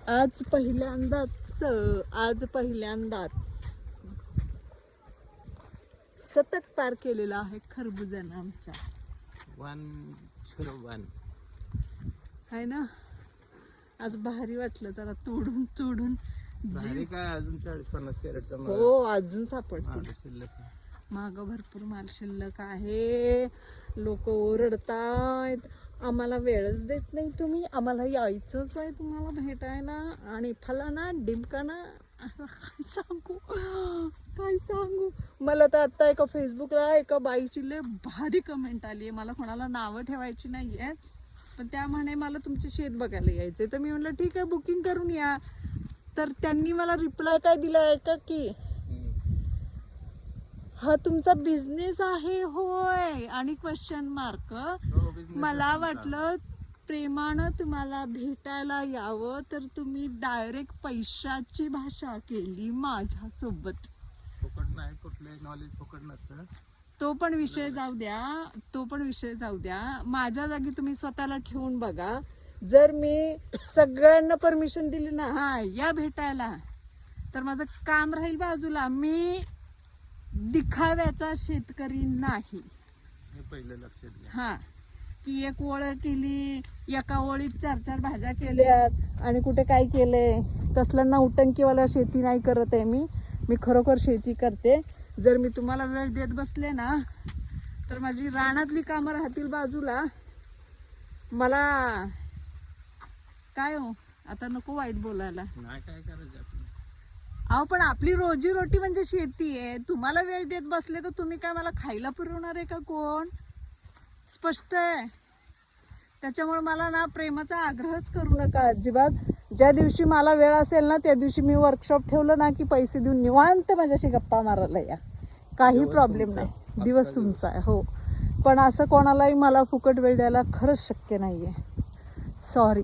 आज पहिल्यांदाच शतक पार केलेलं आहे खरबुजानं आमच्या 101 आहे ना. आज भारी वाटलं जरा तोडून भारी काय अजून 40-50 कॅरेटचा हो अजून सापडतील. शिल्लक माग भरपूर माल शिल्लक आहे. लोक ओरडतायत आम्हाला वेळच देत नाही तुम्ही, आम्हाला यायचंच आहे तुम्हाला भेटायला आणि फलाना डिमकाना. काय सांगू मला तर आता एका फेसबुकला एका बाईची लय भारी कमेंट आली आहे. मला कोणाला नावं ठेवायची नाही आहे पण त्या म्हणे मला तुमचे शेत बघायला यायचंय. तर मी म्हणलं ठीक आहे बुकिंग करून या. तर त्यांनी मला रिप्लाय काय दिला आहे का की हा तुमचा बिझनेस आहे होय आणि क्वेश्चन मार्क. मला वाटलं प्रेमानं तुम्हाला भेटायला यावं तर तुम्ही डायरेक्ट पैशाची भाषा केली माझ्यासोबत. फुकट नाही, कुठले नॉलेज फुकट नसतं. तो पण विषय जाऊ द्या. माझ्या जागी तुम्ही स्वतःला ठेवून बघा. जर मी सगळ्यांना परमिशन दिली ना हा या भेटायला तर माझं काम राहील बाजूला. मी दिखाव्याचा शेतकरी नाही. हे पहिलं लक्षात घ्या. हा की एक ओळ केली एका ओळीत 4-4 भाज्या केल्यात आणि कुठे काय केलंय तसलं नौटंकीवाला शेती नाही करत आहे मी खरोखर शेती करते. जर मी तुम्हाला वेळ देत बसले ना तर माझी रानातली कामं राहतील बाजूला. मला काय हो आता नको वाईट बोलायला. नाही काय करायचं आपलं. अहो पण आपली रोजी रोटी म्हणजे शेती आहे. तुम्हाला वेळ देत बसले तर तुम्ही काय मला खायला पुरवणार आहे का कोण? स्पष्ट आहे. त्याच्यामुळे मला ना प्रेमाचा आग्रहच करू नका अजिबात. ज्या दिवशी मला वेळ असेल ना त्या दिवशी मी वर्कशॉप ठेवलं ना की पैसे देऊन निवांत माझ्याशी गप्पा मारायला या. काही प्रॉब्लेम नाही. दिवस तुमचा आहे हो. पण असं कोणालाही मला फुकट वेळ द्यायला खरंच शक्य नाहीये. सॉरी.